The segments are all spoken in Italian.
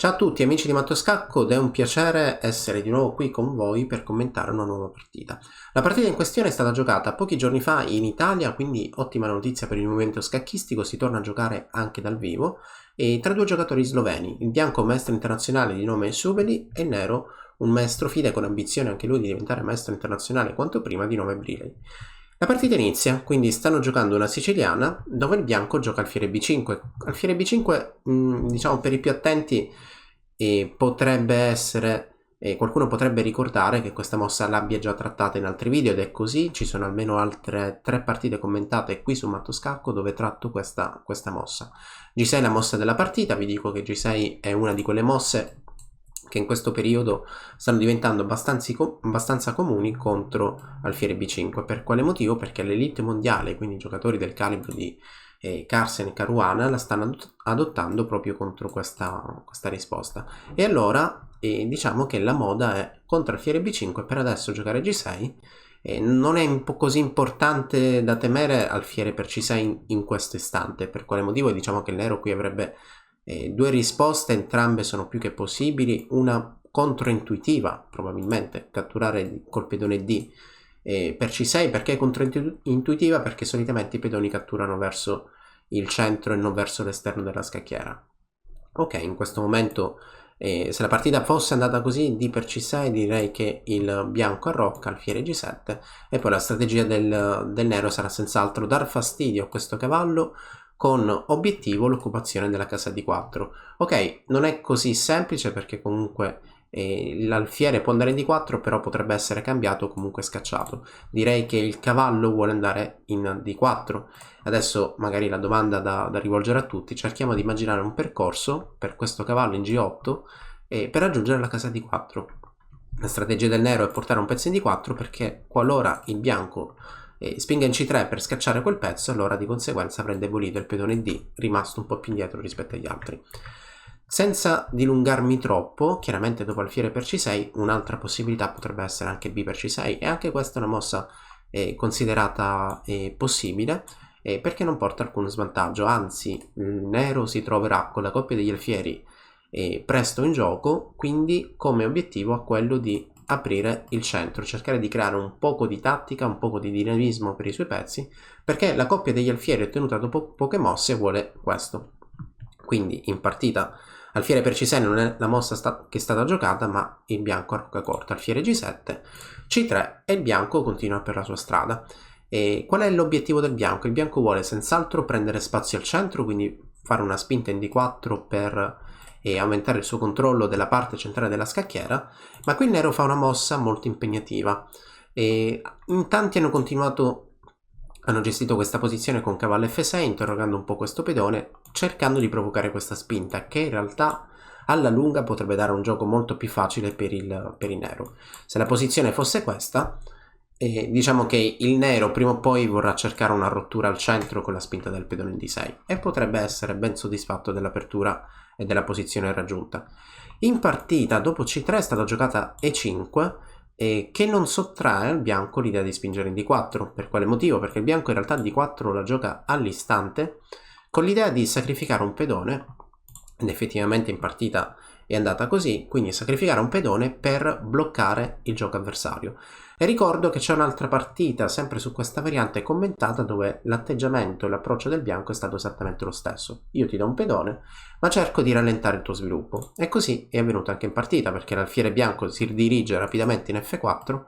Ciao a tutti amici di Mattoscacco ed è un piacere essere di nuovo qui con voi per commentare una nuova partita. La partita in questione è stata giocata pochi giorni fa in Italia, quindi ottima notizia per il movimento scacchistico, si torna a giocare anche dal vivo, e tra due giocatori sloveni, il bianco un maestro internazionale di nome Subeli e il nero un maestro fide con ambizione anche lui di diventare maestro internazionale quanto prima di nome Briley. La partita inizia, quindi stanno giocando una siciliana dove il bianco gioca alfiere B5. Alfiere B5, diciamo per i più attenti, potrebbe essere, qualcuno potrebbe ricordare che questa mossa l'abbia già trattata in altri video ed è così, ci sono almeno altre 3 partite commentate qui su Mattoscacco dove tratto questa mossa. G6 è la mossa della partita, vi dico che G6 è una di quelle mosse che in questo periodo stanno diventando abbastanza comuni contro alfiere B5. Per quale motivo? Perché l'elite mondiale, quindi i giocatori del calibro di Carlsen e Caruana, la stanno adottando proprio contro questa risposta. E allora diciamo che la moda è contro alfiere B5 per adesso giocare G6. Non è un po' così importante da temere alfiere per C6 in questo istante. Per quale motivo? Diciamo che il nero qui avrebbe due risposte, entrambe sono più che possibili, una controintuitiva probabilmente, catturare col pedone D per C6. Perché controintuitiva? Perché solitamente i pedoni catturano verso il centro e non verso l'esterno della scacchiera. Ok, in questo momento se la partita fosse andata così, D per C6, direi che il bianco arrocca, alfiere G7, e poi la strategia del nero sarà senz'altro dar fastidio a questo cavallo con obiettivo l'occupazione della casa D4. Ok, non è così semplice perché comunque l'alfiere può andare in D4, però potrebbe essere cambiato o comunque scacciato. Direi che il cavallo vuole andare in D4. Adesso magari la domanda da rivolgere a tutti: cerchiamo di immaginare un percorso per questo cavallo in G8 per raggiungere la casa D4. La strategia del nero è portare un pezzo in D4 perché qualora il bianco spinga in C3 per scacciare quel pezzo, allora di conseguenza avrà indebolito il pedone D, rimasto un po' più indietro rispetto agli altri. Senza dilungarmi troppo, chiaramente dopo alfiere per C6 un'altra possibilità potrebbe essere anche B per C6, e anche questa è una mossa considerata possibile, perché non porta alcun svantaggio, anzi il nero si troverà con la coppia degli alfieri presto in gioco, quindi come obiettivo ha quello di aprire il centro, cercare di creare un poco di tattica, un poco di dinamismo per i suoi pezzi, perché la coppia degli alfieri ottenuta dopo poche mosse vuole questo. Quindi in partita alfiere per C6 non è la mossa che è stata giocata, ma il bianco arrocca corta, alfiere G7, C3 e il bianco continua per la sua strada. E qual è l'obiettivo del bianco? Il bianco vuole senz'altro prendere spazio al centro, quindi fare una spinta in D4 per aumentare il suo controllo della parte centrale della scacchiera, ma qui il nero fa una mossa molto impegnativa. In tanti hanno gestito questa posizione con cavallo F6, interrogando un po' questo pedone, cercando di provocare questa spinta, che in realtà alla lunga potrebbe dare un gioco molto più facile per il nero. Se la posizione fosse questa, diciamo che il nero prima o poi vorrà cercare una rottura al centro con la spinta del pedone in D6 e potrebbe essere ben soddisfatto dell'apertura e della posizione raggiunta. In partita dopo C3 è stata giocata E5, che non sottrae al bianco l'idea di spingere in D4. Per quale motivo? Perché il bianco in realtà D4 la gioca all'istante con l'idea di sacrificare un pedone, ed effettivamente in partita è andata così, quindi sacrificare un pedone per bloccare il gioco avversario. E ricordo che c'è un'altra partita sempre su questa variante commentata dove l'atteggiamento e l'approccio del bianco è stato esattamente lo stesso. Io ti do un pedone, ma cerco di rallentare il tuo sviluppo. E così è avvenuto anche in partita, perché l'alfiere bianco si dirige rapidamente in F4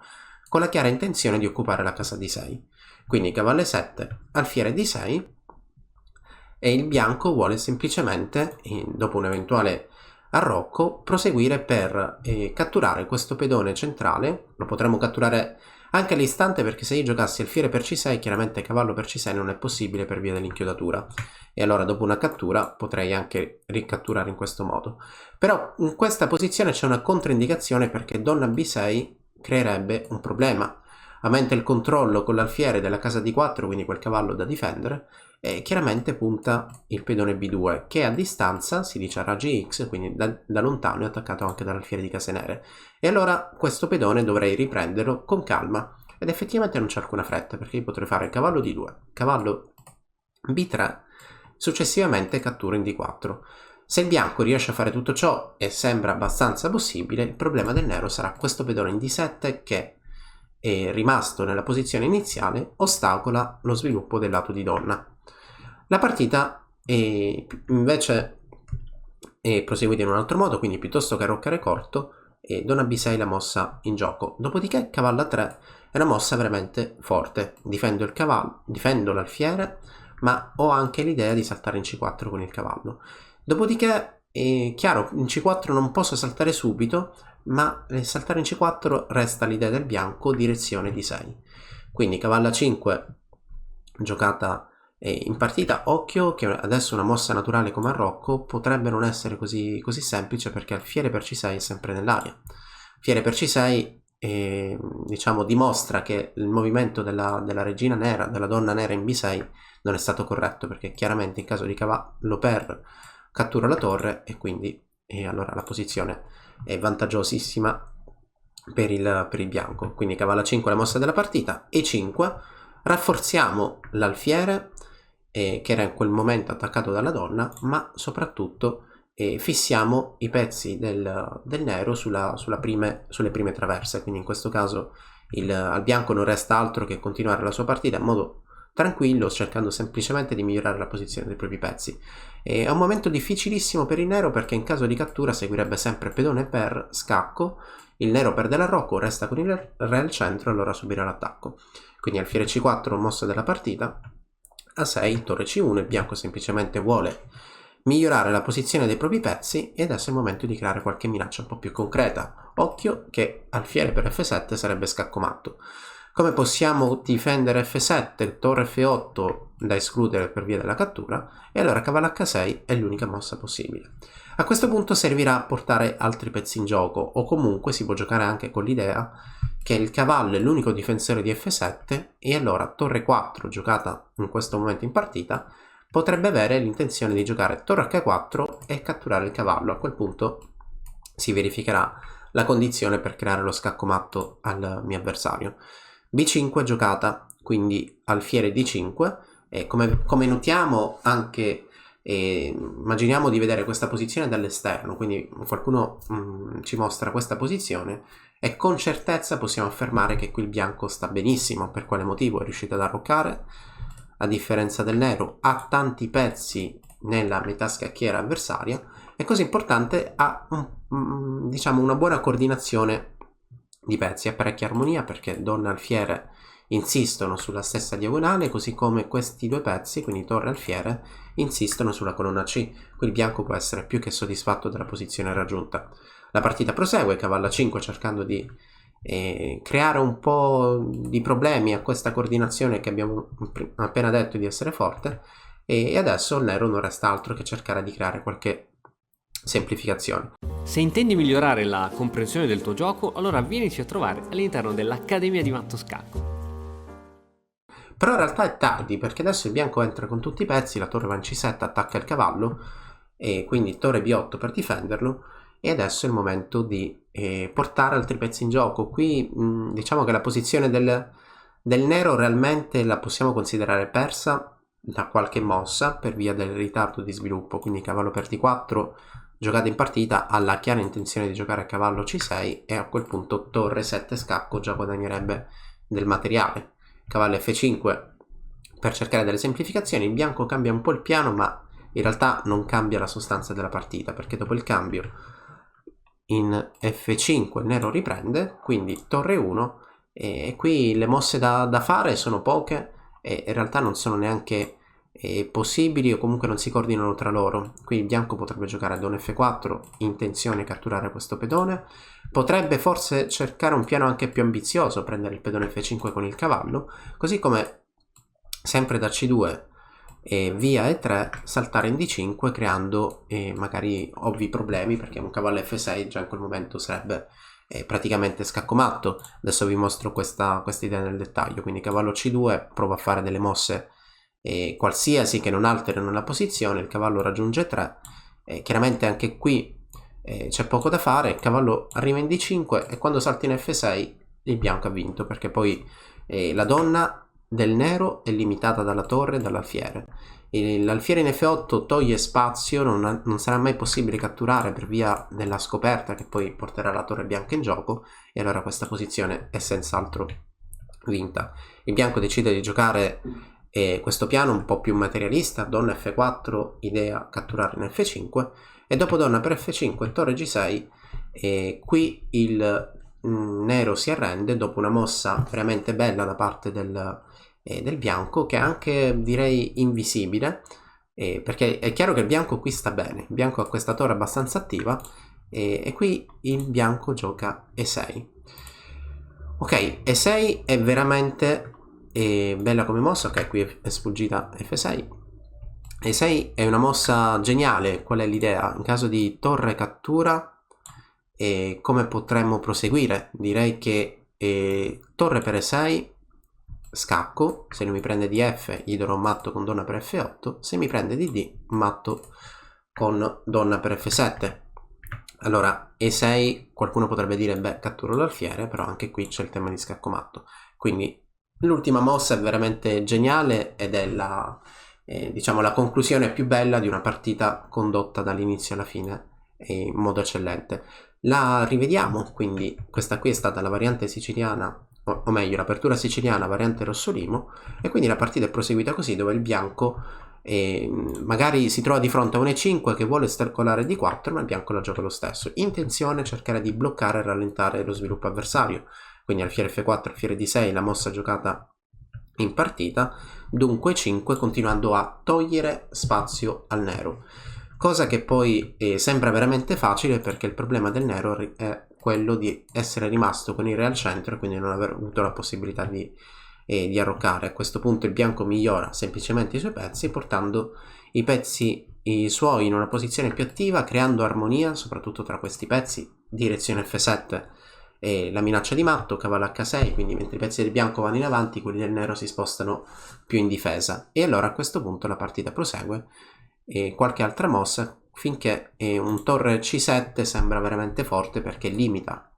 con la chiara intenzione di occupare la casa D6. Quindi cavallo E7, alfiere D6, e il bianco vuole semplicemente, dopo un eventuale arrocco, proseguire per catturare questo pedone centrale. Lo potremmo catturare anche all'istante, perché se io giocassi alfiere per C6 chiaramente cavallo per C6 non è possibile per via dell'inchiodatura, e allora dopo una cattura potrei anche ricatturare in questo modo. Però in questa posizione c'è una controindicazione, perché donna B6 creerebbe un problema. Aumenta il controllo con l'alfiere della casa D4, quindi quel cavallo da difendere, e chiaramente punta il pedone B2 che a distanza si dice a raggi X, quindi da lontano è attaccato anche dall'alfiere di case nere, e allora questo pedone dovrei riprenderlo con calma, ed effettivamente non c'è alcuna fretta, perché io potrei fare cavallo D2, cavallo B3, successivamente cattura in D4. Se il bianco riesce a fare tutto ciò e sembra abbastanza possibile, il problema del nero sarà questo pedone in D7 che è rimasto nella posizione iniziale, ostacola lo sviluppo del lato di donna. La partita invece è proseguita in un altro modo, quindi piuttosto che arroccare corto, donna B6 la mossa in gioco. Dopodiché cavallo A3 è una mossa veramente forte. Difendo il cavallo, difendo l'alfiere, ma ho anche l'idea di saltare in C4 con il cavallo. Dopodiché, è chiaro, in C4 non posso saltare subito, ma saltare in C4 resta l'idea del bianco, direzione D6. Quindi cavallo A5 giocata in partita. Occhio che adesso una mossa naturale come arrocco potrebbe non essere così semplice, perché alfiere per C6 è sempre nell'aria. Alfiere per C6 diciamo dimostra che il movimento della regina nera, della donna nera in B6 non è stato corretto, perché chiaramente in caso di cavallo per cattura la torre e quindi allora la posizione è vantaggiosissima per il bianco. Quindi cavallo A5 la mossa della partita, E5 rafforziamo l'alfiere che era in quel momento attaccato dalla donna, ma soprattutto fissiamo i pezzi del nero sulle prime traverse. Quindi in questo caso al bianco non resta altro che continuare la sua partita in modo tranquillo, cercando semplicemente di migliorare la posizione dei propri pezzi. È un momento difficilissimo per il nero, perché in caso di cattura seguirebbe sempre pedone per scacco, il nero perde l'arrocco, resta con il re al centro e allora subirà l'attacco. Quindi alfiere C4 mossa della partita, A6 torre C1, il bianco semplicemente vuole migliorare la posizione dei propri pezzi e adesso è il momento di creare qualche minaccia un po' più concreta. Occhio che alfiere per F7 sarebbe scacco matto. Come possiamo difendere F7, torre F8 da escludere per via della cattura, e allora cavallo H6 è l'unica mossa possibile. A questo punto servirà portare altri pezzi in gioco, o comunque si può giocare anche con l'idea che il cavallo è l'unico difensore di F7 e allora torre 4 giocata in questo momento in partita potrebbe avere l'intenzione di giocare torre H4 e catturare il cavallo. A quel punto si verificherà la condizione per creare lo scacco matto al mio avversario. B5 giocata, quindi alfiere D5, e come notiamo anche immaginiamo di vedere questa posizione dall'esterno, quindi qualcuno ci mostra questa posizione e con certezza possiamo affermare che qui il bianco sta benissimo. Per quale motivo? È riuscito ad arroccare, a differenza del nero ha tanti pezzi nella metà scacchiera avversaria, e così importante ha diciamo una buona coordinazione di pezzi, ha parecchia armonia perché donna e alfiere insistono sulla stessa diagonale, così come questi due pezzi, quindi torre e alfiere, insistono sulla colonna C. Qui il bianco può essere più che soddisfatto della posizione raggiunta. La partita prosegue, cavallo A5 cercando di creare un po' di problemi a questa coordinazione che abbiamo appena detto di essere forte, e adesso il nero non resta altro che cercare di creare qualche semplificazione. Se intendi migliorare la comprensione del tuo gioco, allora vienici a trovare all'interno dell'Accademia di Matto Scacco. Però in realtà è tardi, perché adesso il bianco entra con tutti i pezzi, la torre va in C7, attacca il cavallo, e quindi torre B8 per difenderlo, e adesso è il momento di portare altri pezzi in gioco. Qui diciamo che la posizione del nero realmente la possiamo considerare persa da qualche mossa per via del ritardo di sviluppo, quindi cavallo per D4 giocata in partita ha la chiara intenzione di giocare a cavallo C6 e a quel punto torre 7 scacco già guadagnerebbe del materiale. Cavallo F5 per cercare delle semplificazioni, il bianco cambia un po' il piano, ma in realtà non cambia la sostanza della partita, perché dopo il cambio in F5 il nero riprende, quindi torre 1, e qui le mosse da fare sono poche e in realtà non sono neanche possibili, o comunque non si coordinano tra loro. Qui il bianco potrebbe giocare a don F4, intenzione catturare questo pedone, potrebbe forse cercare un piano anche più ambizioso, prendere il pedone F5 con il cavallo, così come sempre da C2 e via E3 saltare in D5 creando magari ovvi problemi, perché un cavallo F6 già in quel momento sarebbe praticamente scacco matto. Adesso vi mostro questa idea nel dettaglio. Quindi cavallo C2 prova a fare delle mosse qualsiasi che non alterino la posizione, il cavallo raggiunge 3, chiaramente anche qui c'è poco da fare, il cavallo arriva in D5 e quando salta in F6 il bianco ha vinto, perché poi la donna del nero è limitata dalla torre e dall'alfiere, L'alfiere in F8 toglie spazio, non sarà mai possibile catturare per via della scoperta che poi porterà la torre bianca in gioco, e allora questa posizione è senz'altro vinta. Il bianco decide di giocare questo piano un po' più materialista, donna F4, idea catturare in F5, e dopo donna per F5 torre G6, qui il nero si arrende dopo una mossa veramente bella da parte del bianco, che è anche direi invisibile, perché è chiaro che il bianco qui sta bene, il bianco ha questa torre abbastanza attiva, e qui il bianco gioca E6. Ok, E6 è veramente bella come mossa. Ok, qui è sfuggita F6. E6 è una mossa geniale. Qual è l'idea? In caso di torre cattura, come potremmo proseguire? Direi che torre per E6, scacco. Se non mi prende di F, gli darò matto con donna per F8. Se mi prende di D, matto con donna per F7. Allora, E6, qualcuno potrebbe dire, beh, catturo l'alfiere, però anche qui c'è il tema di scacco matto. Quindi l'ultima mossa è veramente geniale ed è diciamo, la conclusione più bella di una partita condotta dall'inizio alla fine in modo eccellente. La rivediamo, quindi questa qui è stata la variante siciliana, o meglio l'apertura siciliana variante Rossolimo, e quindi la partita è proseguita così, dove il bianco magari si trova di fronte a un E5 che vuole stercolare D4, ma il bianco la gioca lo stesso. Intenzione cercare di bloccare e rallentare lo sviluppo avversario, quindi alfiere F4, alfiere D6, la mossa giocata in partita, dunque 5, continuando a togliere spazio al nero, cosa che poi sembra veramente facile, perché il problema del nero è quello di essere rimasto con il re al centro e quindi non aver avuto la possibilità di arroccare. A questo punto il bianco migliora semplicemente i suoi pezzi, portando i pezzi suoi in una posizione più attiva, creando armonia soprattutto tra questi pezzi. Direzione F7 e la minaccia di matto, cavallo H6, quindi mentre i pezzi del bianco vanno in avanti, quelli del nero si spostano più in difesa. E allora a questo punto la partita prosegue, e qualche altra mossa finché un torre C7 sembra veramente forte, perché limita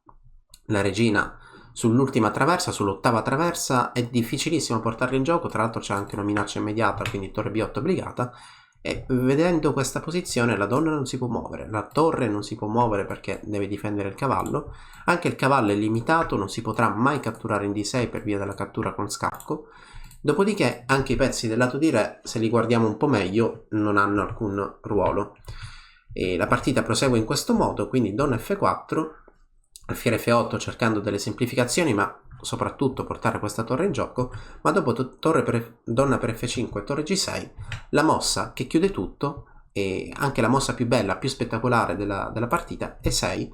la regina sull'ultima traversa, sull'ottava traversa. È difficilissimo portarla in gioco, tra l'altro c'è anche una minaccia immediata, quindi torre B8 obbligata, e vedendo questa posizione la donna non si può muovere, la torre non si può muovere perché deve difendere il cavallo, anche il cavallo è limitato, non si potrà mai catturare in D6 per via della cattura con scacco. Dopodiché anche i pezzi del lato di re, se li guardiamo un po' meglio, non hanno alcun ruolo, e la partita prosegue in questo modo, quindi donna F4, alfiere F8 cercando delle semplificazioni, ma soprattutto portare questa torre in gioco, ma dopo donna per F5 e torre G6, la mossa che chiude tutto, e anche la mossa più bella, più spettacolare della partita, E6,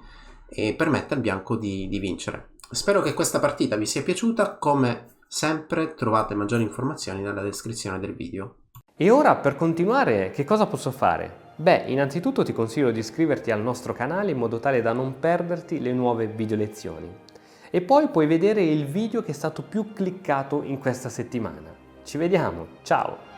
e permette al bianco di vincere. Spero che questa partita vi sia piaciuta. Come sempre trovate maggiori informazioni nella descrizione del video. E ora, per continuare, che cosa posso fare? Beh, innanzitutto ti consiglio di iscriverti al nostro canale in modo tale da non perderti le nuove video lezioni. E poi puoi vedere il video che è stato più cliccato in questa settimana. Ci vediamo, ciao!